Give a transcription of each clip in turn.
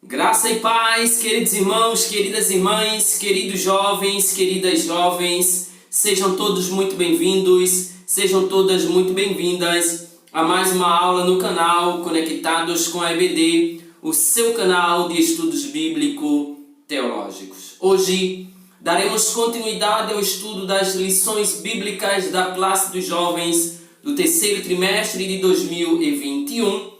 Graça e paz, queridos irmãos, queridas irmãs, queridos jovens, queridas jovens, sejam todos muito bem-vindos, sejam todas muito bem-vindas a mais uma aula no canal Conectados com a EBD, o seu canal de estudos bíblico-teológicos. Hoje daremos continuidade ao estudo das lições bíblicas da classe dos jovens do terceiro trimestre de 2021,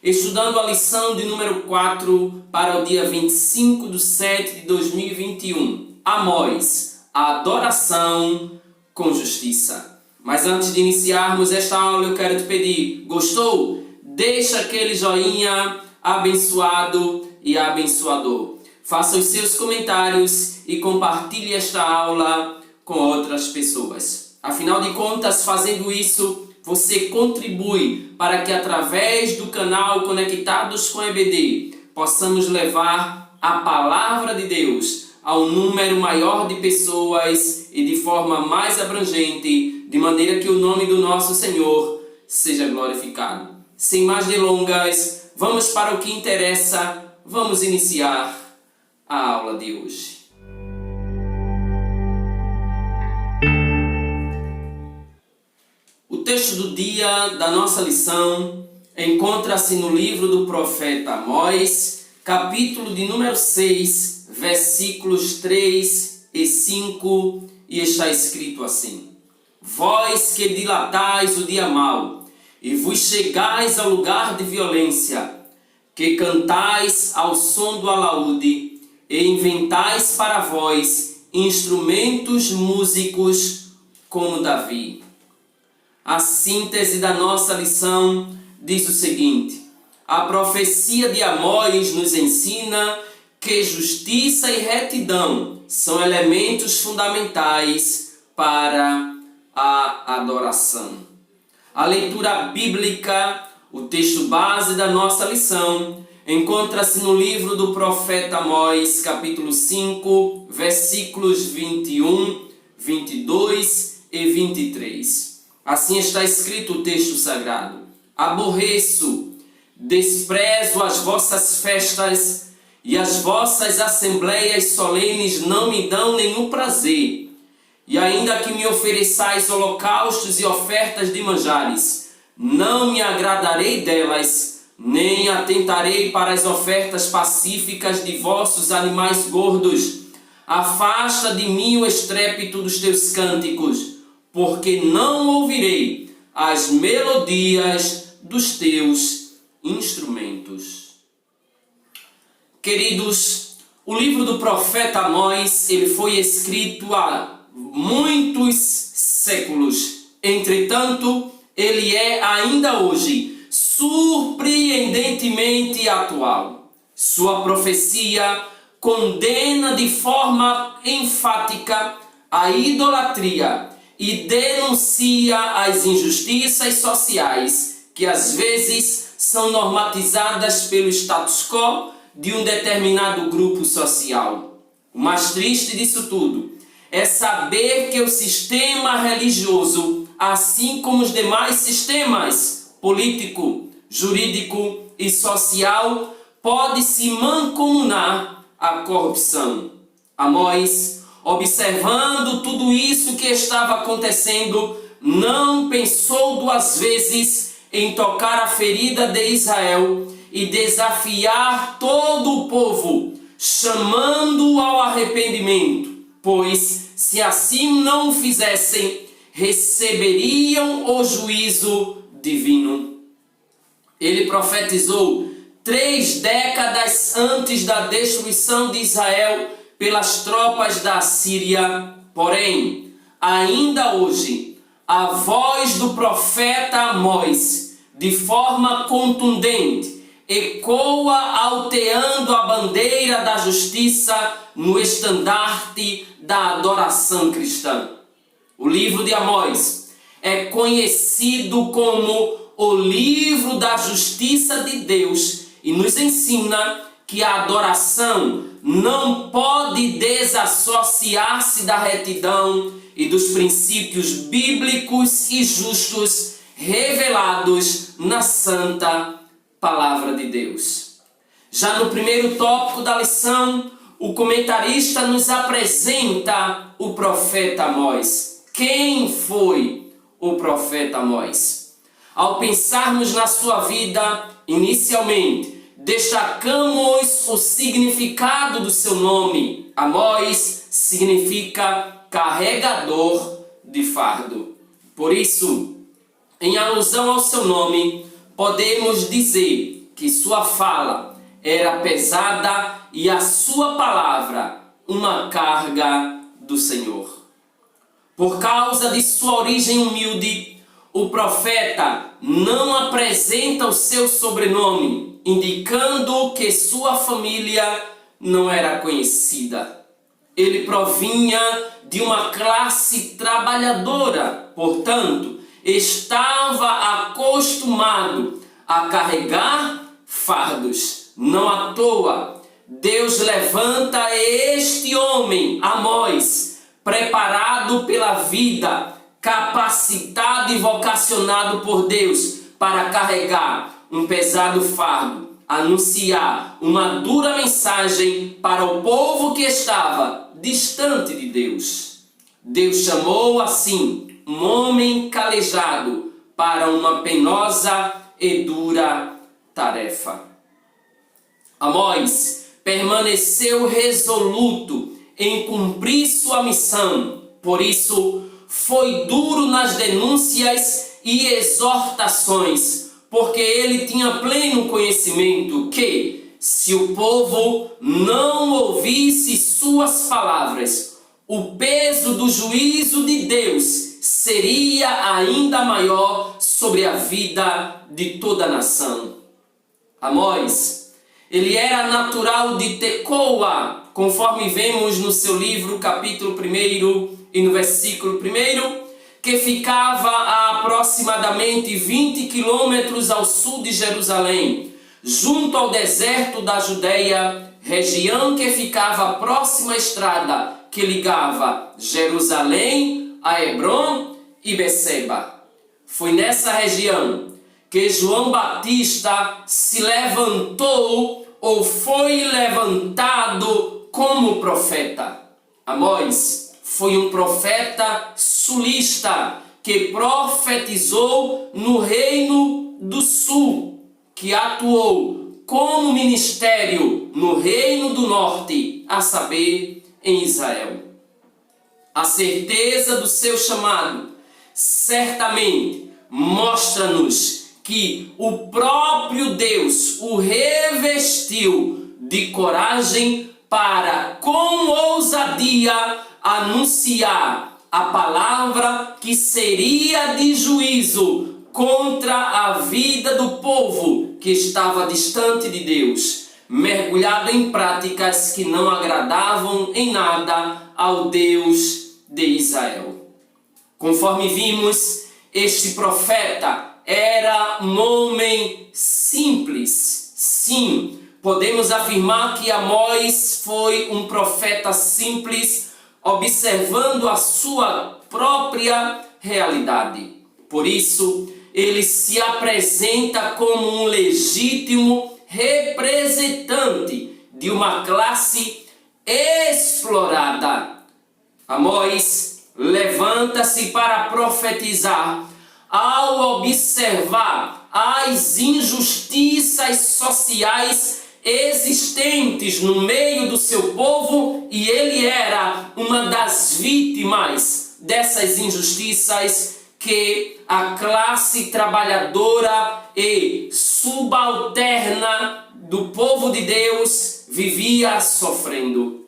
estudando a lição de número 4 para o dia 25/7 de 2021. Amós, a adoração com justiça. Mas antes de iniciarmos esta aula, eu quero te pedir, gostou? Deixa aquele joinha abençoado e abençoador. Faça os seus comentários e compartilhe esta aula com outras pessoas. Afinal de contas, fazendo isso, você contribui para que através do canal Conectados com a EBD possamos levar a palavra de Deus a um número maior de pessoas e de forma mais abrangente, de maneira que o nome do nosso Senhor seja glorificado. Sem mais delongas, vamos para o que interessa, vamos iniciar a aula de hoje. O texto do dia da nossa lição encontra-se no livro do profeta Amós, capítulo de número 6, versículos 3 e 5, e está escrito assim: Vós que dilatais o dia mau, e vos chegais ao lugar de violência, que cantais ao som do alaúde, e inventais para vós instrumentos músicos como Davi. A síntese da nossa lição diz o seguinte: a profecia de Amós nos ensina que justiça e retidão são elementos fundamentais para a adoração. A leitura bíblica, o texto base da nossa lição, encontra-se no livro do profeta Amós, capítulo 5, versículos 21, 22 e 23. Assim está escrito o texto sagrado: Aborreço, desprezo as vossas festas, e as vossas assembleias solenes não me dão nenhum prazer. E ainda que me ofereçais holocaustos e ofertas de manjares, não me agradarei delas, nem atentarei para as ofertas pacíficas de vossos animais gordos. Afasta de mim o estrépito dos teus cânticos, porque não ouvirei as melodias dos teus instrumentos. Queridos, o livro do profeta Amós, ele foi escrito há muitos séculos. Entretanto, ele é ainda hoje surpreendentemente atual. Sua profecia condena de forma enfática a idolatria e denuncia as injustiças sociais que às vezes são normatizadas pelo status quo de um determinado grupo social. O mais triste disso tudo é saber que o sistema religioso, assim como os demais sistemas político, jurídico e social, pode se mancomunar à corrupção. Amós, observando tudo isso que estava acontecendo, não pensou duas vezes em tocar a ferida de Israel e desafiar todo o povo, chamando-o ao arrependimento, pois, se assim não o fizessem, receberiam o juízo divino. Ele profetizou 3 décadas antes da destruição de Israel pelas tropas da Síria. Porém, ainda hoje, a voz do profeta Amós, de forma contundente, ecoa alteando a bandeira da justiça no estandarte da adoração cristã. O livro de Amós é conhecido como o livro da justiça de Deus e nos ensina que a adoração não pode desassociar-se da retidão e dos princípios bíblicos e justos revelados na santa palavra de Deus. Já no primeiro tópico da lição, o comentarista nos apresenta o profeta Amós. Quem foi o profeta Amós? Ao pensarmos na sua vida, inicialmente, destacamos o significado do seu nome. Amós significa carregador de fardo. Por isso, em alusão ao seu nome, podemos dizer que sua fala era pesada e a sua palavra uma carga do Senhor. Por causa de sua origem humilde, o profeta não apresenta o seu sobrenome, indicando que sua família não era conhecida. Ele provinha de uma classe trabalhadora, portanto, estava acostumado a carregar fardos. Não à toa, Deus levanta este homem, Amós, preparado pela vida, capacitado e vocacionado por Deus para carregar um pesado fardo, anunciar uma dura mensagem para o povo que estava distante de Deus. Deus chamou assim um homem calejado para uma penosa e dura tarefa. Amós permaneceu resoluto em cumprir sua missão, por isso foi duro nas denúncias e exortações, porque ele tinha pleno conhecimento que, se o povo não ouvisse suas palavras, o peso do juízo de Deus seria ainda maior sobre a vida de toda a nação. Amós, ele era natural de Tecoa, conforme vemos no seu livro, capítulo 1 e no versículo 1, que ficava a aproximadamente 20 quilômetros ao sul de Jerusalém, junto ao deserto da Judeia, região que ficava próxima à estrada que ligava Jerusalém a Hebrom e Beceba. Foi nessa região que João Batista se levantou ou foi levantado como profeta. Amós foi um profeta sulista que profetizou no Reino do Sul, que atuou como ministério no Reino do Norte, a saber, em Israel. A certeza do seu chamado certamente mostra-nos que o próprio Deus o revestiu de coragem para, com ousadia, anunciar a palavra que seria de juízo contra a vida do povo que estava distante de Deus, mergulhado em práticas que não agradavam em nada ao Deus de Israel. Conforme vimos, este profeta era um homem simples. Sim, podemos afirmar que Amós foi um profeta simples, observando a sua própria realidade. Por isso, ele se apresenta como um legítimo representante de uma classe explorada. Amós levanta-se para profetizar ao observar as injustiças sociais existentes no meio do seu povo, e ele era uma das vítimas dessas injustiças que a classe trabalhadora e subalterna do povo de Deus vivia sofrendo.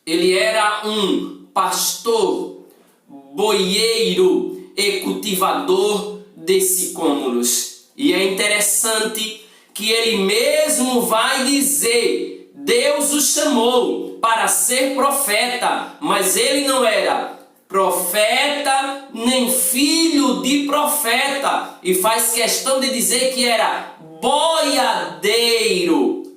Ele era um pastor, boieiro e cultivador de sicômoros. E é interessante que ele mesmo vai dizer: Deus o chamou para ser profeta, mas ele não era profeta nem filho de profeta, e faz questão de dizer que era boiadeiro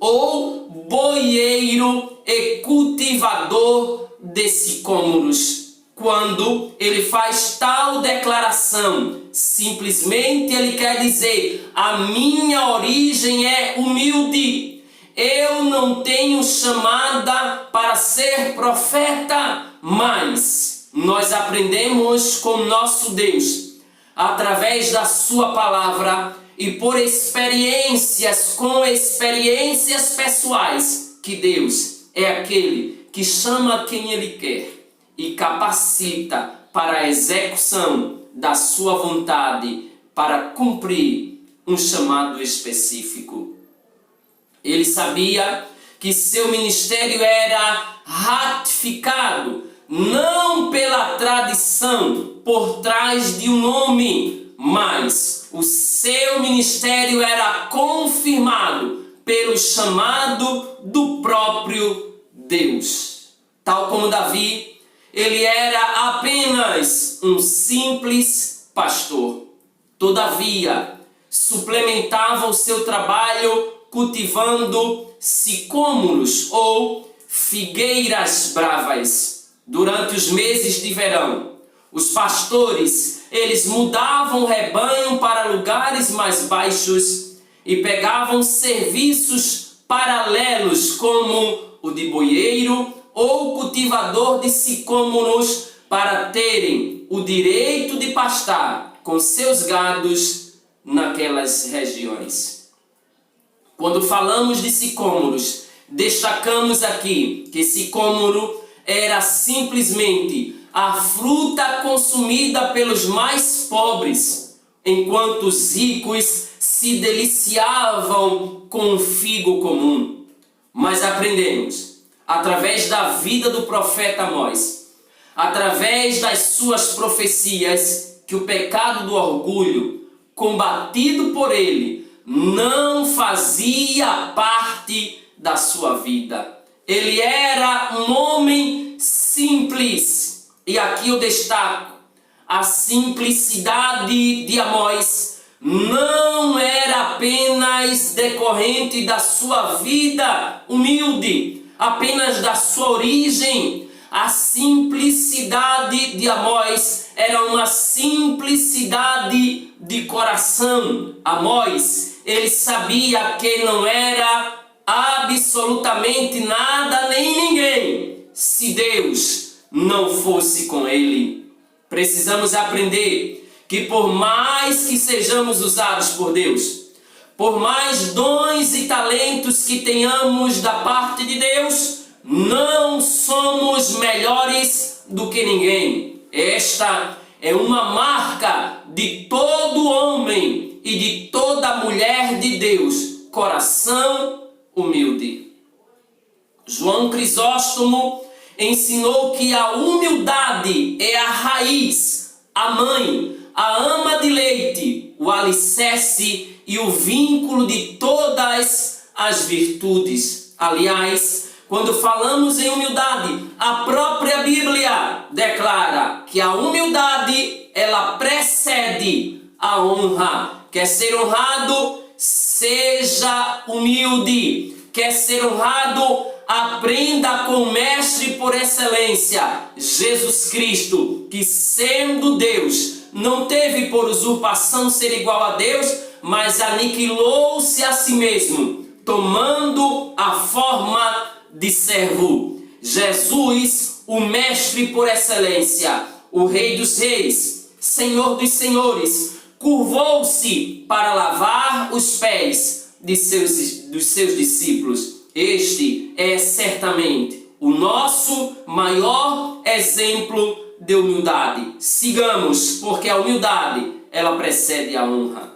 ou boieiro e cultivador de sicômoros. Quando ele faz tal declaração, simplesmente ele quer dizer: a minha origem é humilde, eu não tenho chamada para ser profeta, mas nós aprendemos com nosso Deus, através da sua palavra e por experiências, com experiências pessoais, que Deus é aquele que chama quem Ele quer e capacita para a execução da sua vontade, para cumprir um chamado específico. Ele sabia que seu ministério era ratificado, não pela tradição por trás de um nome, mas o seu ministério era confirmado pelo chamado do próprio Deus. Tal como Davi, ele era apenas um simples pastor. Todavia, suplementava o seu trabalho cultivando sicômoros ou figueiras bravas. Durante os meses de verão, os pastores, eles mudavam o rebanho para lugares mais baixos e pegavam serviços paralelos como o de boieiro ou cultivador de sicômoros para terem o direito de pastar com seus gados naquelas regiões. Quando falamos de sicômoros, destacamos aqui que sicômoro era simplesmente a fruta consumida pelos mais pobres, enquanto os ricos se deliciavam com o figo comum. Mas aprendemos, através da vida do profeta Amós, através das suas profecias, que o pecado do orgulho, combatido por ele, não fazia parte da sua vida. Ele era um homem simples. E aqui eu destaco, a simplicidade de Amós não era apenas decorrente da sua vida humilde, apenas da sua origem. A simplicidade de Amós era uma simplicidade de coração. Amós, ele sabia que não era absolutamente nada nem ninguém se Deus não fosse com ele. Precisamos aprender que por mais que sejamos usados por Deus, por mais dons e talentos que tenhamos da parte de Deus, não somos melhores do que ninguém. Esta é uma marca de todo homem e de toda mulher de Deus, coração humilde. João Crisóstomo ensinou que a humildade é a raiz, a mãe, a ama de leite, o alicerce e o vínculo de todas as virtudes. Aliás, quando falamos em humildade, a própria Bíblia declara que a humildade, ela precede a honra. Quer ser honrado? Seja humilde. Quer ser honrado? Aprenda com o Mestre por excelência, Jesus Cristo, que sendo Deus, não teve por usurpação ser igual a Deus, mas aniquilou-se a si mesmo, tomando a forma de servo. Jesus, o Mestre por excelência, o Rei dos Reis, Senhor dos Senhores, curvou-se para lavar os pés dos seus discípulos. Este é certamente o nosso maior exemplo de humildade. Sigamos, porque a humildade, ela precede a honra.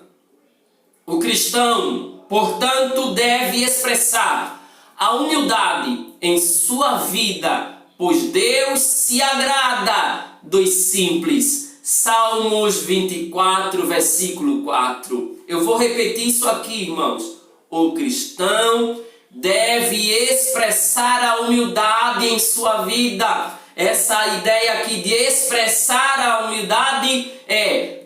O cristão, portanto, deve expressar a humildade em sua vida, pois Deus se agrada dos simples. Salmos 24, versículo 4. Eu vou repetir isso aqui, irmãos. O cristão deve expressar a humildade em sua vida. Essa ideia aqui de expressar a humildade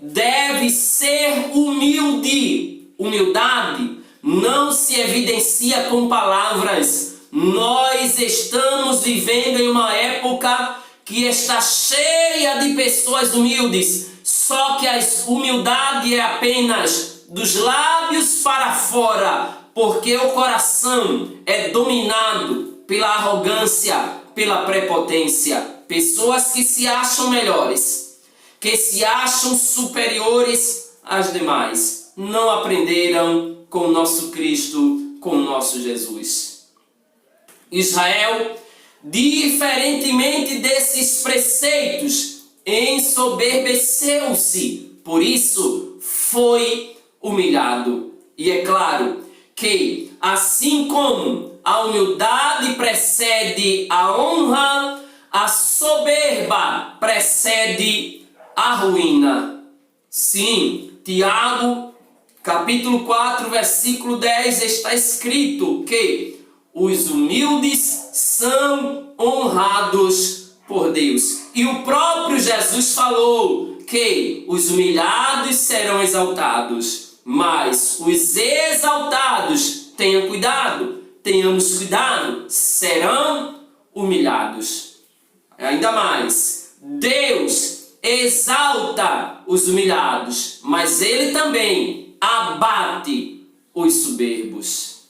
deve ser humilde. Humildade não se evidencia com palavras. Nós estamos vivendo em uma época que está cheia de pessoas humildes, só que a humildade é apenas dos lábios para fora, porque o coração é dominado pela arrogância, pela prepotência. Pessoas que se acham melhores, que se acham superiores às demais, não aprenderam com o nosso Cristo, com o nosso Jesus. Israel, diferentemente desses preceitos, ensoberbeceu-se, por isso foi humilhado. E é claro que, assim como a humildade precede a honra, a soberba precede a ruína. Sim, Tiago, capítulo 4, versículo 10, está escrito que os humildes são honrados por Deus. E o próprio Jesus falou que os humilhados serão exaltados, mas os exaltados, tenhamos cuidado, serão humilhados. Ainda mais, Deus exalta os humilhados, mas Ele também abate os soberbos.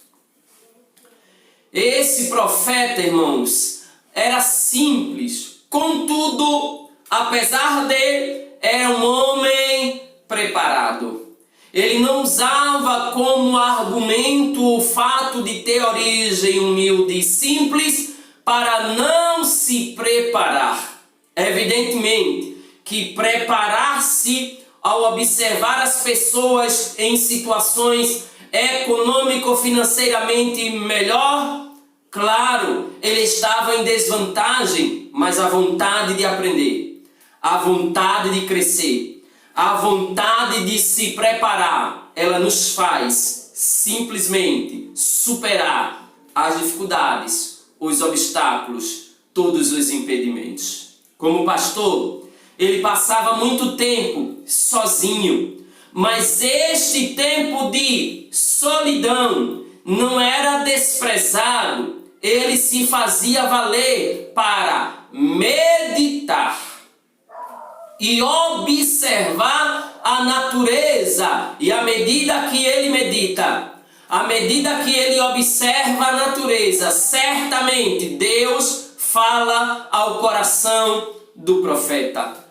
Esse profeta, irmãos, era simples, contudo, apesar de, era um homem preparado. Ele não usava como argumento o fato de ter origem humilde e simples para não se preparar. Evidentemente que preparar-se ao observar as pessoas em situações econômico-financeiramente melhor, claro, ele estava em desvantagem, mas a vontade de aprender, a vontade de crescer, a vontade de se preparar, ela nos faz simplesmente superar as dificuldades, os obstáculos, todos os impedimentos. Como pastor, ele passava muito tempo sozinho, mas este tempo de solidão não era desprezado, ele se fazia valer para meditar e observar a natureza. E à medida que ele medita, à medida que ele observa a natureza, certamente Deus fala ao coração do profeta.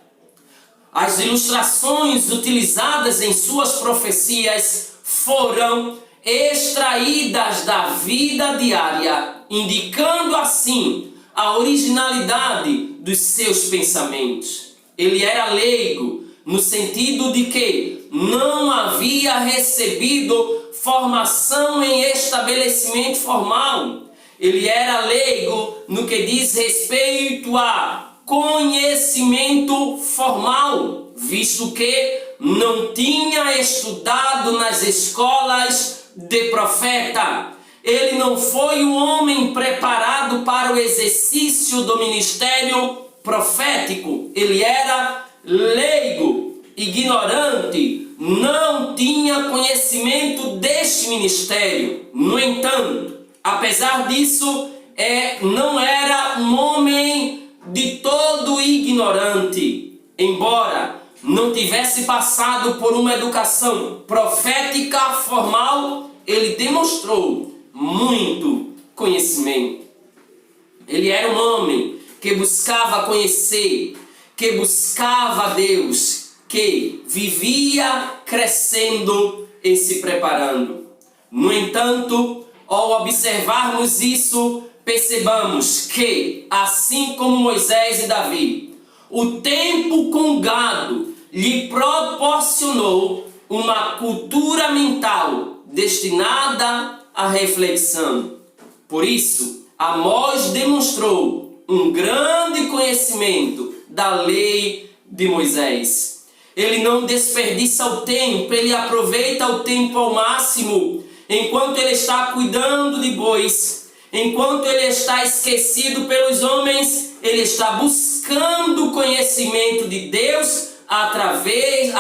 As ilustrações utilizadas em suas profecias foram extraídas da vida diária, indicando assim a originalidade dos seus pensamentos. Ele era leigo, no sentido de que não havia recebido formação em estabelecimento formal. Ele era leigo no que diz respeito a conhecimento formal, visto que não tinha estudado nas escolas de profeta. Ele não foi um homem preparado para o exercício do ministério profético. Ele era leigo, ignorante, não tinha conhecimento deste ministério. No entanto, apesar disso, não era um homem de todo ignorante, embora não tivesse passado por uma educação profética formal, ele demonstrou muito conhecimento. Ele era um homem que buscava conhecer, que buscava Deus, que vivia crescendo e se preparando. No entanto, ao observarmos isso, percebamos que, assim como Moisés e Davi, o tempo com gado lhe proporcionou uma cultura mental destinada à reflexão. Por isso, Amós demonstrou um grande conhecimento da lei de Moisés. Ele não desperdiça o tempo, ele aproveita o tempo ao máximo, enquanto ele está cuidando de bois. Enquanto ele está esquecido pelos homens, ele está buscando o conhecimento de Deus através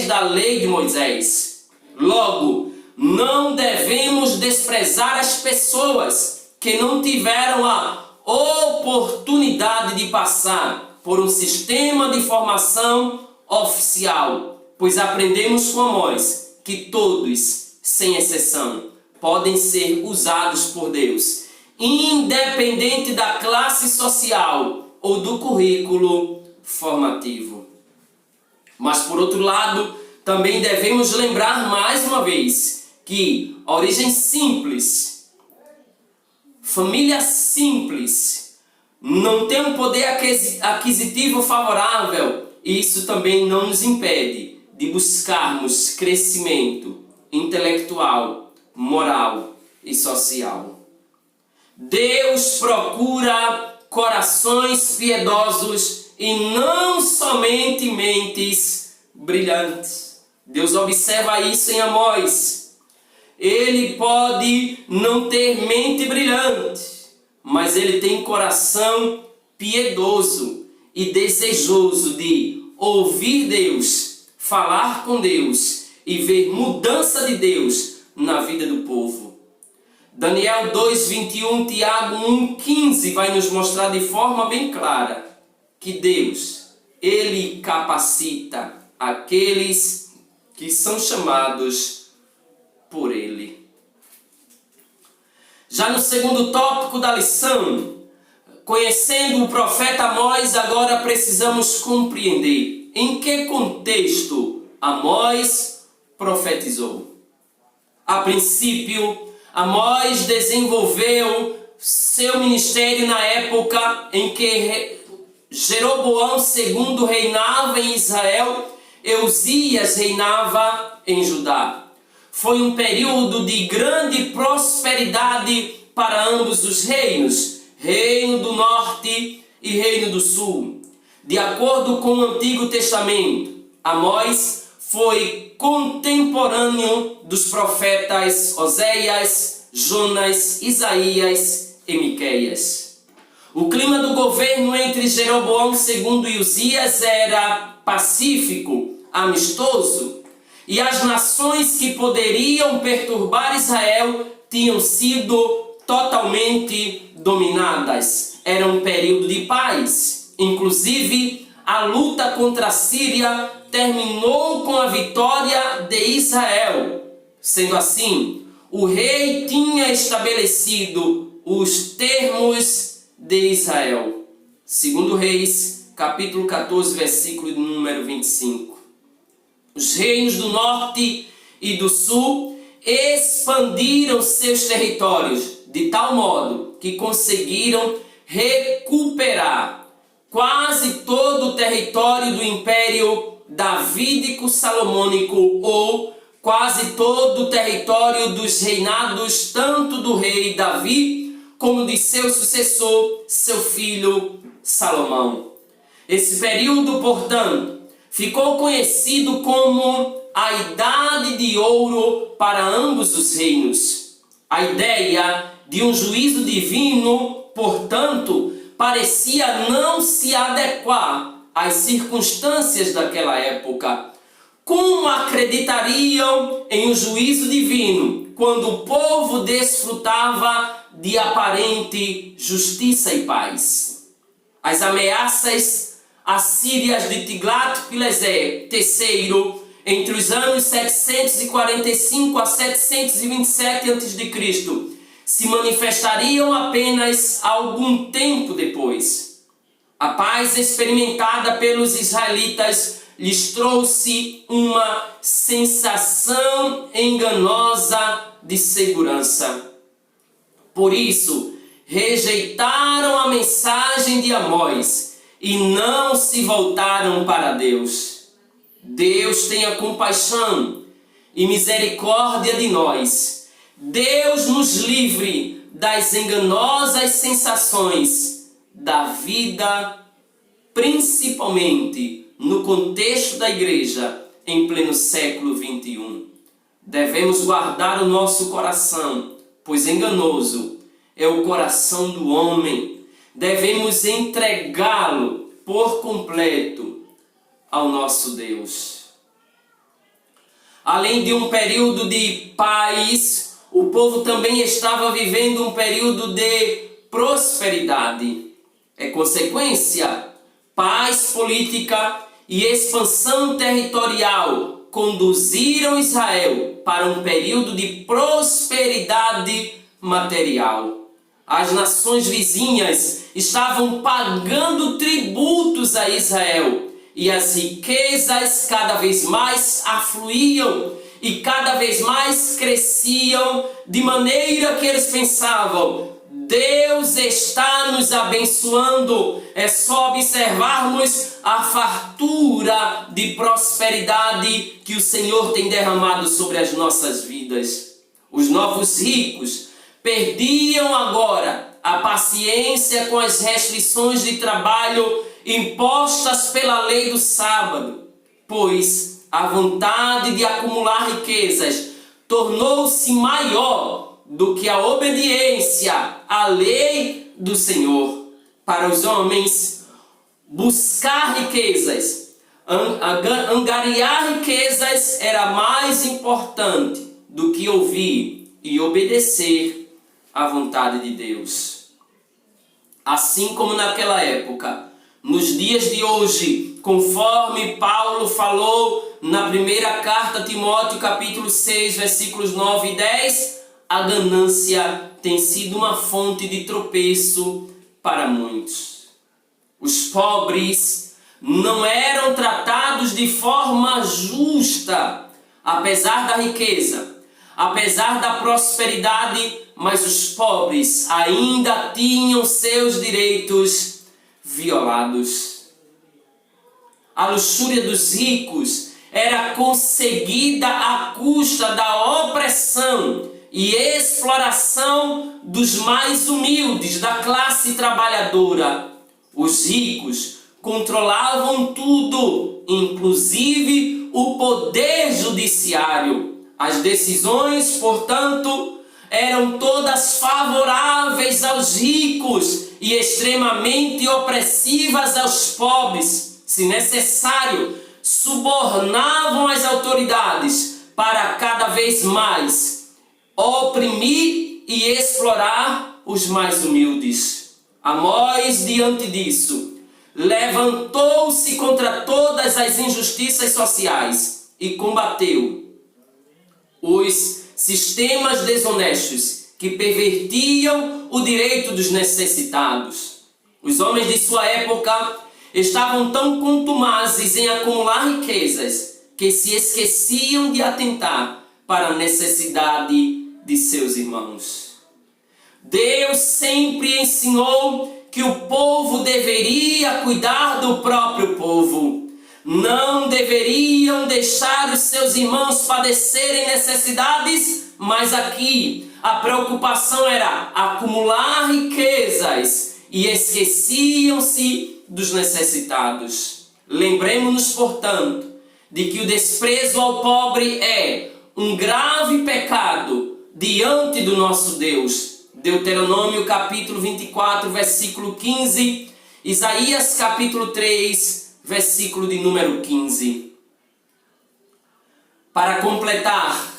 da lei de Moisés. Logo, não devemos desprezar as pessoas que não tiveram a oportunidade de passar por um sistema de formação oficial, pois aprendemos com Amós que todos, sem exceção, podem ser usados por Deus, independente da classe social ou do currículo formativo. Mas, por outro lado, também devemos lembrar mais uma vez que origem simples, família simples, não tem um poder aquisitivo favorável, e isso também não nos impede de buscarmos crescimento intelectual, moral e social. Deus procura corações piedosos e não somente mentes brilhantes. Deus observa isso em Amós. Ele pode não ter mente brilhante, mas ele tem coração piedoso e desejoso de ouvir Deus, falar com Deus e ver mudança de Deus na vida do povo. Daniel 2:21, Tiago 1:15 vai nos mostrar de forma bem clara que Deus, Ele capacita aqueles que são chamados por Ele. Já no segundo tópico da lição, conhecendo o profeta Amós, agora precisamos compreender em que contexto Amós profetizou. A princípio, Amós desenvolveu seu ministério na época em que Jeroboão II reinava em Israel, Uzias reinava em Judá. Foi um período de grande prosperidade para ambos os reinos, Reino do Norte e Reino do Sul. De acordo com o Antigo Testamento, Amós foi contemporâneo dos profetas Oséias, Jonas, Isaías e Miqueias. O clima do governo entre Jeroboão II e Uzias era pacífico, amistoso, e as nações que poderiam perturbar Israel tinham sido totalmente dominadas. Era um período de paz. Inclusive, a luta contra a Síria terminou com a vitória de Israel. Sendo assim, o rei tinha estabelecido os termos de Israel. Segundo Reis, capítulo 14, versículo número 25. Os reinos do norte e do sul expandiram seus territórios de tal modo que conseguiram recuperar quase todo o território do Império Davídico-Salomônico, ou quase todo o território dos reinados tanto do rei Davi como de seu sucessor, seu filho Salomão. Esse período, portanto, ficou conhecido como a Idade de Ouro para ambos os reinos. A ideia de um juízo divino, portanto, parecia não se adequar às circunstâncias daquela época. Como acreditariam em um juízo divino quando o povo desfrutava de aparente justiça e paz? As ameaças assírias de Tiglat-Pileser III, entre os anos 745 a 727 a.C., se manifestariam apenas algum tempo depois. A paz experimentada pelos israelitas lhes trouxe uma sensação enganosa de segurança. Por isso, rejeitaram a mensagem de Amós e não se voltaram para Deus. Deus tenha compaixão e misericórdia de nós. Deus nos livre das enganosas sensações da vida, principalmente no contexto da igreja em pleno século XXI. Devemos guardar o nosso coração, pois enganoso é o coração do homem. Devemos entregá-lo por completo ao nosso Deus. Além de um período de paz, o povo também estava vivendo um período de prosperidade. É consequência, paz política e expansão territorial conduziram Israel para um período de prosperidade material. As nações vizinhas estavam pagando tributos a Israel e as riquezas cada vez mais afluíam e cada vez mais cresciam, de maneira que eles pensavam: Deus está nos abençoando, é só observarmos a fartura de prosperidade que o Senhor tem derramado sobre as nossas vidas. Os novos ricos perdiam agora a paciência com as restrições de trabalho impostas pela lei do sábado, pois a vontade de acumular riquezas tornou-se maior do que a obediência à lei do Senhor. Para os homens, buscar riquezas, angariar riquezas era mais importante do que ouvir e obedecer à vontade de Deus. Assim como naquela época, nos dias de hoje, conforme Paulo falou na primeira carta a Timóteo, capítulo 6, versículos 9 e 10, a ganância tem sido uma fonte de tropeço para muitos. Os pobres não eram tratados de forma justa, apesar da riqueza, apesar da prosperidade, mas os pobres ainda tinham seus direitos violados. A luxúria dos ricos era conseguida à custa da opressão e exploração dos mais humildes, da classe trabalhadora. Os ricos controlavam tudo, inclusive o poder judiciário. As decisões, portanto, eram todas favoráveis aos ricos e extremamente opressivas aos pobres. Se necessário, subornavam as autoridades para cada vez mais oprimir e explorar os mais humildes. Amós, diante disso, levantou-se contra todas as injustiças sociais e combateu os sistemas desonestos que pervertiam o direito dos necessitados. Os homens de sua época estavam tão contumazes em acumular riquezas que se esqueciam de atentar para a necessidade de seus irmãos. Deus sempre ensinou que o povo deveria cuidar do próprio povo. Não deveriam deixar os seus irmãos padecerem necessidades, mas aqui a preocupação era acumular riquezas e esqueciam-se dos necessitados. Lembremos-nos, portanto, de que o desprezo ao pobre é um grave pecado diante do nosso Deus. Deuteronômio capítulo 24, versículo 15, Isaías capítulo 3, versículo de número 15. Para completar,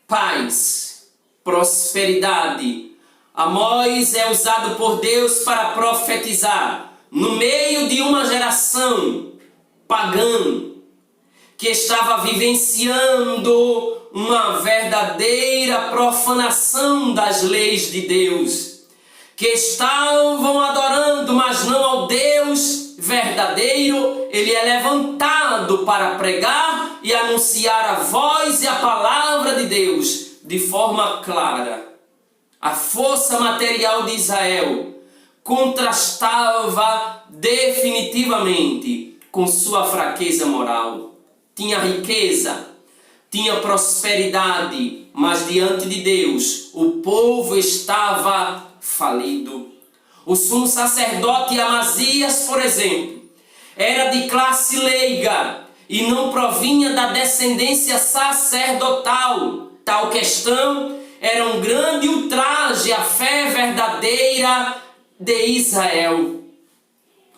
paz, prosperidade. Amós é usado por Deus para profetizar no meio de uma geração pagã que estava vivenciando uma verdadeira profanação das leis de Deus, que estavam adorando, mas não ao Deus verdadeiro. Ele é levantado para pregar e anunciar a voz e a palavra de Deus de forma clara. A força material de Israel contrastava definitivamente com sua fraqueza moral. Tinha riqueza, tinha prosperidade, mas diante de Deus o povo estava falido. O sumo sacerdote Amazias, por exemplo, era de classe leiga e não provinha da descendência sacerdotal. Tal questão era um grande ultraje à fé verdadeira de Israel.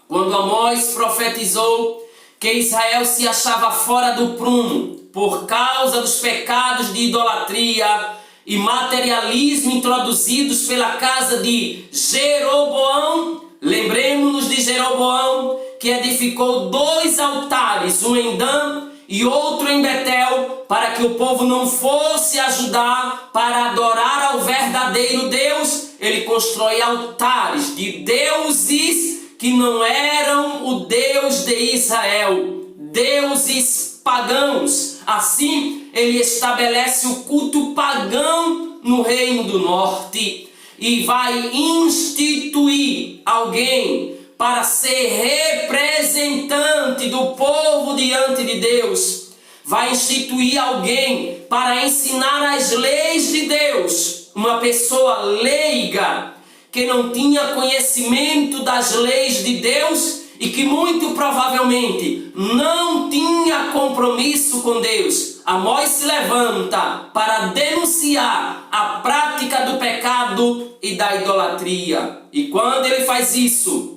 Quando Amós profetizou que Israel se achava fora do prumo por causa dos pecados de idolatria e materialismo introduzidos pela casa de Jeroboão, lembremos-nos de Jeroboão, que edificou 2 altares, um em Dan e outro em Betel, para que o povo não fosse ajudar para adorar ao verdadeiro Deus. Ele constrói altares de deuses que não eram o Deus de Israel, deuses pagãos. Assim, ele estabelece o culto pagão no Reino do Norte e vai instituir alguém para ser representante do povo diante de Deus. Vai instituir alguém para ensinar as leis de Deus. Uma pessoa leiga que não tinha conhecimento das leis de Deus e que muito provavelmente não tinha compromisso com Deus. Amós se levanta para denunciar a prática do pecado e da idolatria. E quando ele faz isso,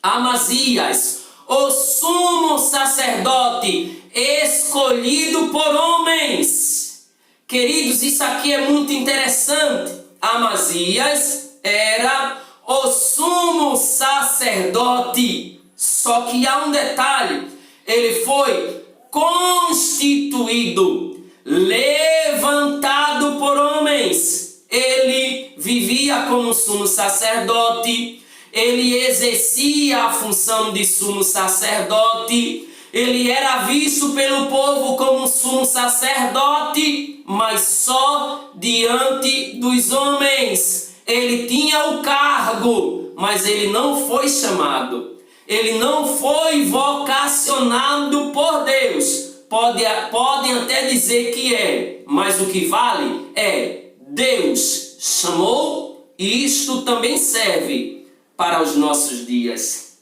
Amazias, o sumo sacerdote escolhido por homens. Queridos, isso aqui é muito interessante. Amazias era o sumo sacerdote. Só que há um detalhe: ele foi constituído, levantado por homens. Ele vivia como sumo sacerdote. Ele exercia a função de sumo sacerdote, ele era visto pelo povo como sumo sacerdote, mas só diante dos homens. Ele tinha o cargo, mas ele não foi chamado, ele não foi vocacionado por Deus. Podem até dizer que é, mas o que vale é Deus chamou, e isto também serve para os nossos dias.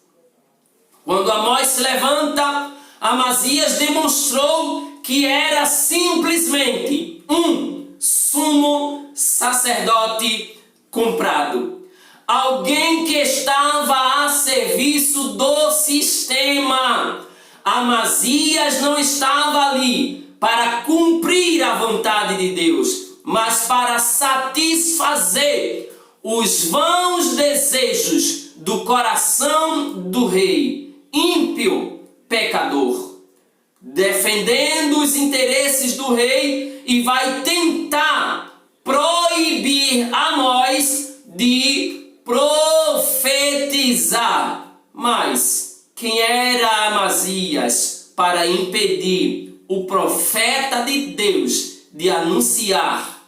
Quando Amós se levanta, Amazias demonstrou que era simplesmente um sumo sacerdote comprado. Alguém que estava a serviço do sistema. Amazias não estava ali para cumprir a vontade de Deus, mas para satisfazer os vãos desejos do coração do rei, ímpio, pecador, defendendo os interesses do rei, e vai tentar proibir Amós de profetizar. Mas quem era Amazias para impedir o profeta de Deus de anunciar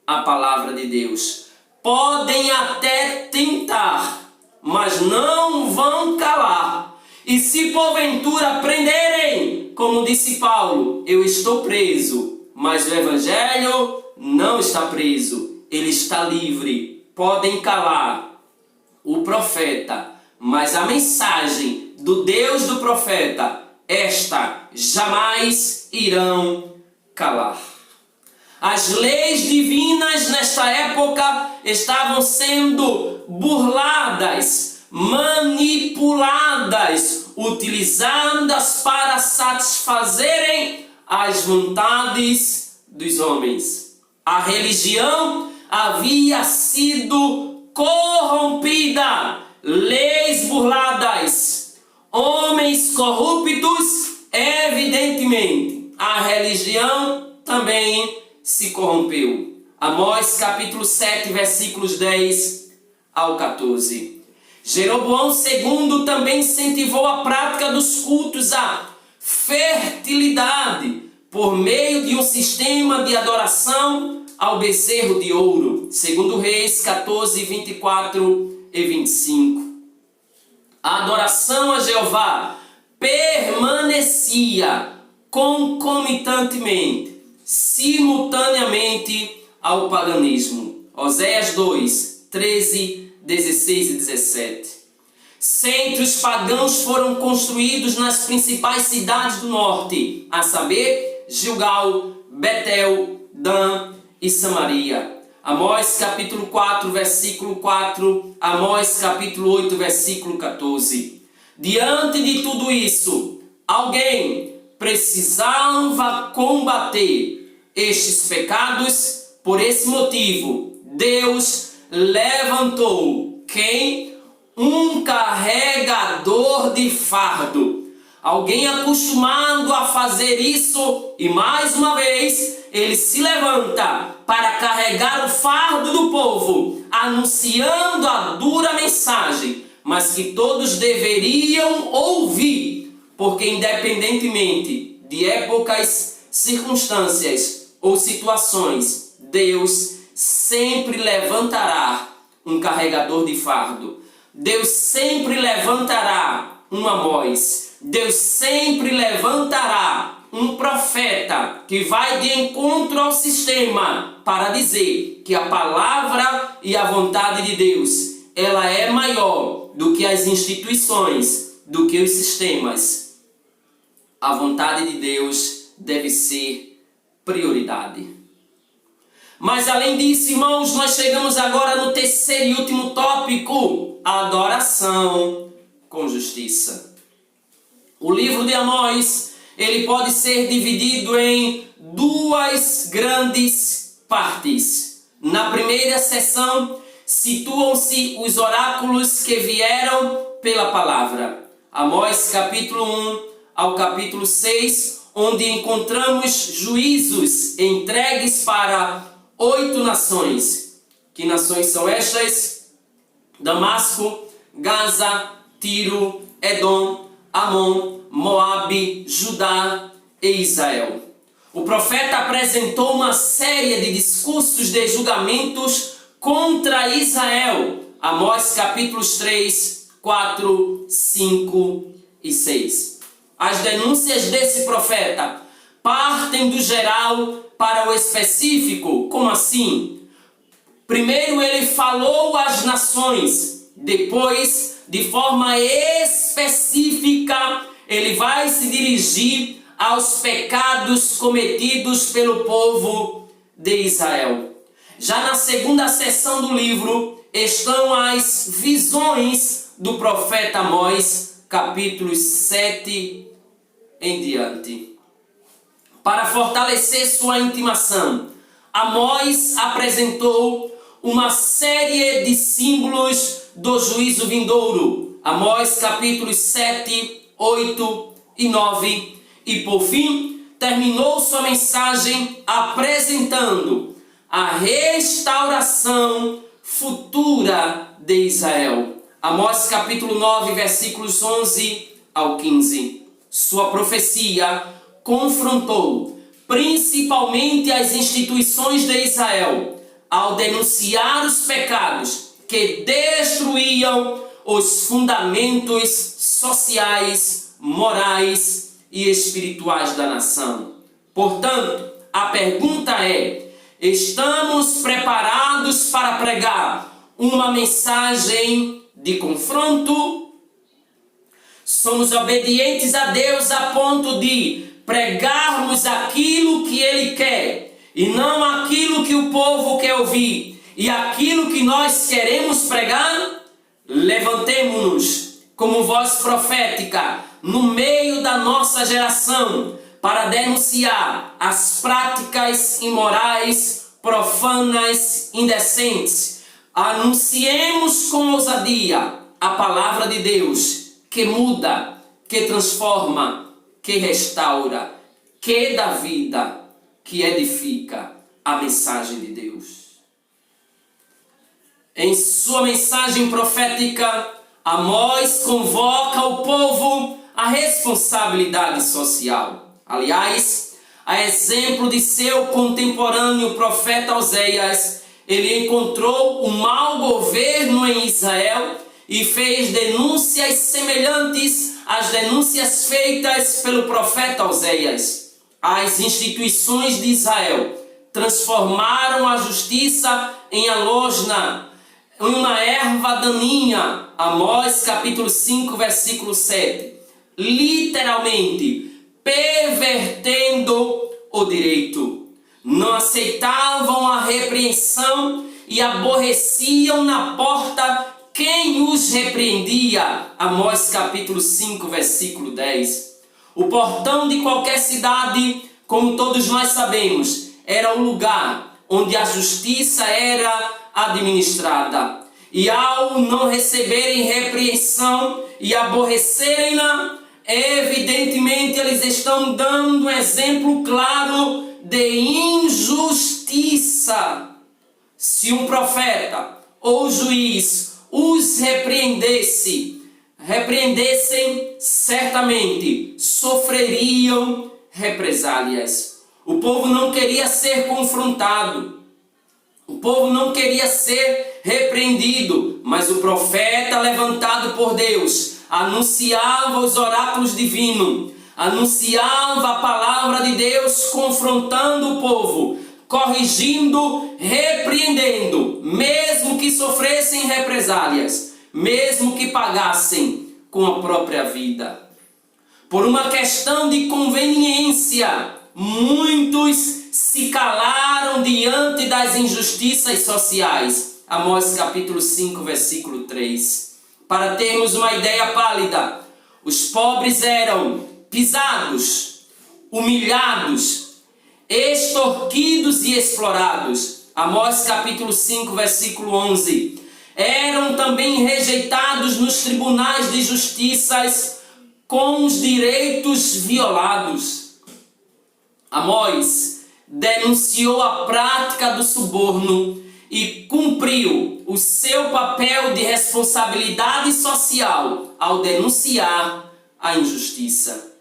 a palavra de Deus? Podem até tentar, mas não vão calar. E se porventura prenderem, como disse Paulo, eu estou preso, mas o evangelho não está preso, ele está livre. Podem calar o profeta, mas a mensagem do Deus do profeta, esta jamais irão calar. As leis divinas nesta época estavam sendo burladas, manipuladas, utilizadas para satisfazerem as vontades dos homens. A religião havia sido corrompida, leis burladas, homens corruptos, evidentemente. A religião também se corrompeu. Amós capítulo 7, versículos 10 ao 14. Jeroboão II também incentivou a prática dos cultos à fertilidade por meio de um sistema de adoração ao bezerro de ouro. Segundo Reis 14, 24 e 25. A adoração a Jeová permanecia concomitantemente, simultaneamente ao paganismo. Oséias 2, 13, 16 e 17. Centros pagãos foram construídos nas principais cidades do norte, a saber, Gilgal, Betel, Dan e Samaria. Amós capítulo 4, versículo 4, Amós capítulo 8, versículo 14. Diante de tudo isso, alguém precisava combater estes pecados. Por esse motivo, Deus levantou quem? Um carregador de fardo. Alguém acostumado a fazer isso e mais uma vez ele se levanta para carregar o fardo do povo, anunciando a dura mensagem, mas que todos deveriam ouvir, porque independentemente de épocas, circunstâncias ou situações, Deus sempre levantará um carregador de fardo. Deus sempre levantará um Amós. Deus sempre levantará um profeta que vai de encontro ao sistema para dizer que a palavra e a vontade de Deus, ela é maior do que as instituições, do que os sistemas. A vontade de Deus deve ser prioridade. Mas além disso, irmãos, nós chegamos agora no terceiro e último tópico, a adoração com justiça. O livro de Amós, ele pode ser dividido em duas grandes partes. Na primeira seção, situam-se os oráculos que vieram pela palavra. Amós capítulo 1 ao capítulo 6, onde encontramos juízos entregues para 8 nações. Que nações são estas? Damasco, Gaza, Tiro, Edom, Amon, Moabe, Judá e Israel. O profeta apresentou uma série de discursos de julgamentos contra Israel. Amós capítulos 3, 4, 5 e 6. As denúncias desse profeta partem do geral para o específico. Como assim? Primeiro ele falou às nações, depois, de forma específica, ele vai se dirigir aos pecados cometidos pelo povo de Israel. Já na segunda seção do livro estão as visões do profeta Amós, capítulos 7 em diante. Para fortalecer sua intimação, Amós apresentou uma série de símbolos do juízo vindouro. Amós capítulos 7, 8 e 9. E por fim, terminou sua mensagem apresentando a restauração futura de Israel. Amós capítulo 9, versículos 11 ao 15. Sua profecia confrontou principalmente as instituições de Israel ao denunciar os pecados que destruíam os fundamentos sociais, morais e espirituais da nação. Portanto, a pergunta é: estamos preparados para pregar uma mensagem de confronto? Somos obedientes a Deus a ponto de pregarmos aquilo que Ele quer e não aquilo que o povo quer ouvir e aquilo que nós queremos pregar? Levantemo-nos como voz profética no meio da nossa geração para denunciar as práticas imorais, profanas, indecentes. Anunciemos com ousadia a palavra de Deus, que muda, que transforma, que restaura, que dá vida, que edifica a mensagem de Deus. Em sua mensagem profética, Amós convoca o povo à responsabilidade social. Aliás, a exemplo de seu contemporâneo profeta Oséias, ele encontrou o mau governo em Israel e fez denúncias semelhantes às denúncias feitas pelo profeta Oséias. As instituições de Israel transformaram a justiça em alosna, em uma erva daninha. Amós capítulo 5, versículo 7. Literalmente, pervertendo o direito. Não aceitavam a repreensão e aborreciam na porta quem os repreendia. Amós capítulo 5, versículo 10. O portão de qualquer cidade, como todos nós sabemos, era o lugar onde a justiça era administrada. E ao não receberem repreensão e aborrecerem-na, evidentemente eles estão dando um exemplo claro de injustiça. Se um profeta ou juiz os repreendessem, certamente sofreriam represálias. O povo não queria ser confrontado, o povo não queria ser repreendido, mas o profeta levantado por Deus anunciava os oráculos divinos, anunciava a palavra de Deus, confrontando o povo, corrigindo, repreendendo, mesmo que sofressem represálias, mesmo que pagassem com a própria vida. Por uma questão de conveniência, muitos se calaram diante das injustiças sociais. Amós capítulo 5, versículo 3. Para termos uma ideia pálida, os pobres eram pisados, humilhados, extorquidos e explorados. Amós capítulo 5, versículo 11. Eram também rejeitados nos tribunais de justiça com os direitos violados. Amós denunciou a prática do suborno e cumpriu o seu papel de responsabilidade social ao denunciar a injustiça.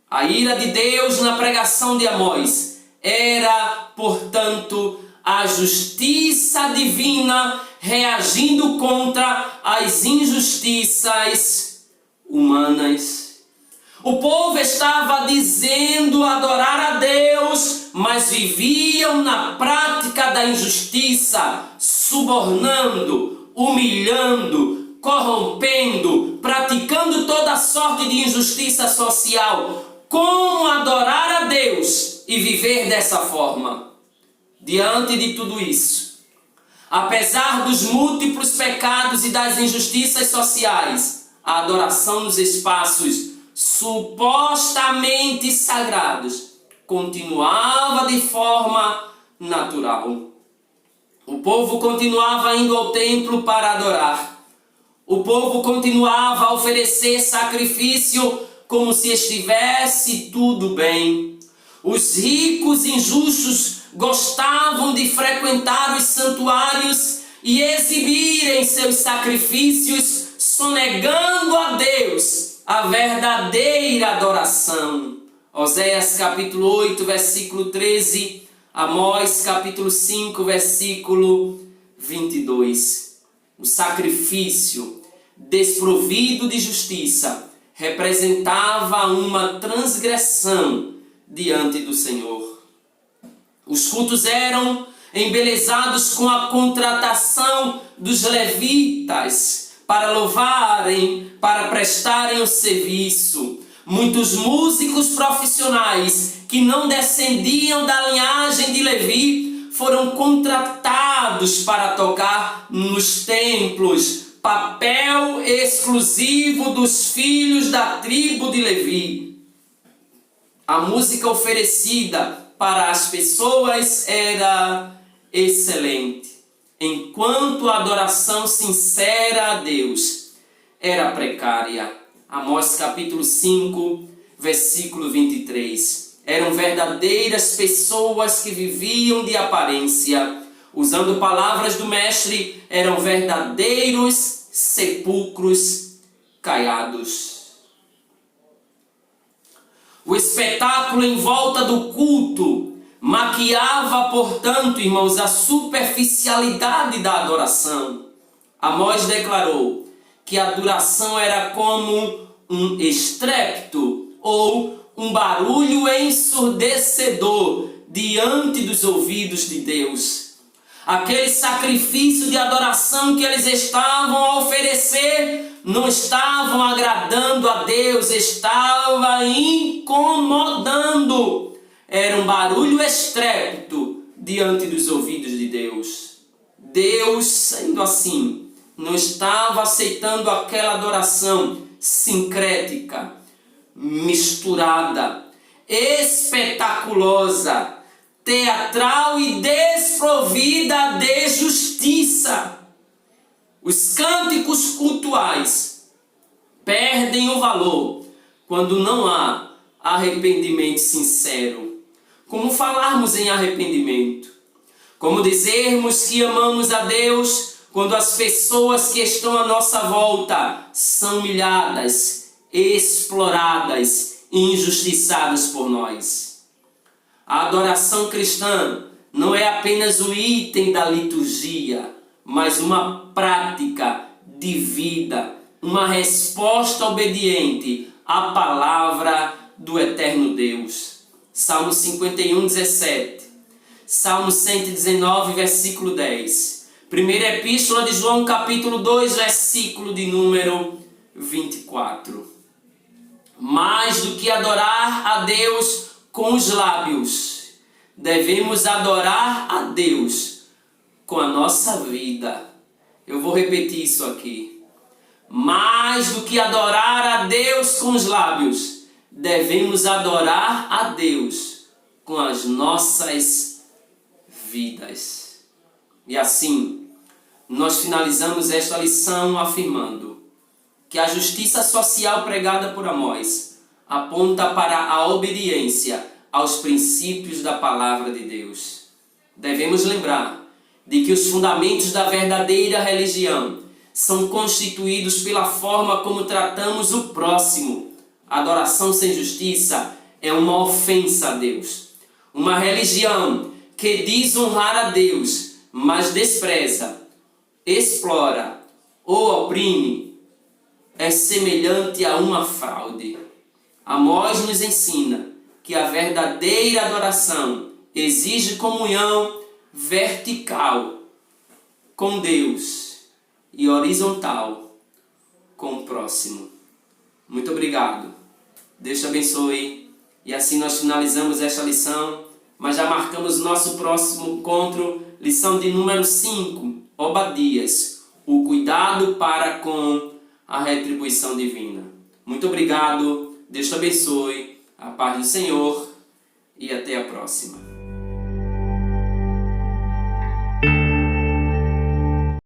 A ira de Deus na pregação de Amós era, portanto, a justiça divina reagindo contra as injustiças humanas. O povo estava dizendo adorar a Deus, mas viviam na prática da injustiça, subornando, humilhando, corrompendo, praticando toda sorte de injustiça social. Como adorar a Deus e viver dessa forma? Diante de tudo isso, apesar dos múltiplos pecados e das injustiças sociais, a adoração nos espaços supostamente sagrados continuava de forma natural. O povo continuava indo ao templo para adorar. O povo continuava a oferecer sacrifício como se estivesse tudo bem. Os ricos injustos gostavam de frequentar os santuários e exibirem seus sacrifícios, sonegando a Deus a verdadeira adoração. Oséias capítulo 8, versículo 13, Amós capítulo 5, versículo 22. O sacrifício desprovido de justiça representava uma transgressão diante do Senhor. Os cultos eram embelezados com a contratação dos levitas para louvarem, para prestarem o serviço. Muitos músicos profissionais que não descendiam da linhagem de Levi foram contratados para tocar nos templos, papel exclusivo dos filhos da tribo de Levi. A música oferecida para as pessoas era excelente, enquanto a adoração sincera a Deus era precária. Amós capítulo 5, versículo 23. Eram verdadeiras pessoas que viviam de aparência. Usando palavras do mestre, eram verdadeiros sepulcros caiados. O espetáculo em volta do culto maquiava, portanto, irmãos, a superficialidade da adoração. Amós declarou que a adoração era como um estrépito ou um barulho ensurdecedor diante dos ouvidos de Deus. Aquele sacrifício de adoração que eles estavam a oferecer não estavam agradando a Deus, estava incomodando. Era um barulho estrépito diante dos ouvidos de Deus. Deus, sendo assim, não estava aceitando aquela adoração sincrética, misturada, espetaculosa, teatral e desprovida de justiça. Os cânticos cultuais perdem o valor quando não há arrependimento sincero? Como falarmos em arrependimento? Como dizermos que amamos a Deus quando as pessoas que estão à nossa volta são humilhadas, exploradas e injustiçadas por nós? A adoração cristã não é apenas o item da liturgia, mas uma prática de vida, uma resposta obediente à palavra do eterno Deus. Salmo 51, 17. Salmo 119, versículo 10. Primeira Epístola de João, capítulo 2, versículo de número 24. Mais do que adorar a Deus com os lábios, devemos adorar a Deus com a nossa vida. Eu vou repetir isso aqui. Mais do que adorar a Deus com os lábios, devemos adorar a Deus com as nossas vidas. E assim, nós finalizamos esta lição afirmando que a justiça social pregada por Amós aponta para a obediência aos princípios da palavra de Deus. Devemos lembrar de que os fundamentos da verdadeira religião são constituídos pela forma como tratamos o próximo. A adoração sem justiça é uma ofensa a Deus. Uma religião que diz honrar a Deus, mas despreza, explora ou oprime, é semelhante a uma fraude. Amós nos ensina que a verdadeira adoração exige comunhão vertical com Deus e horizontal com o próximo. Muito obrigado. Deus te abençoe. E assim nós finalizamos esta lição, mas já marcamos nosso próximo encontro, lição de número 5, Obadias, o cuidado para com a retribuição divina. Muito obrigado. Deus te abençoe. A paz do Senhor e até a próxima.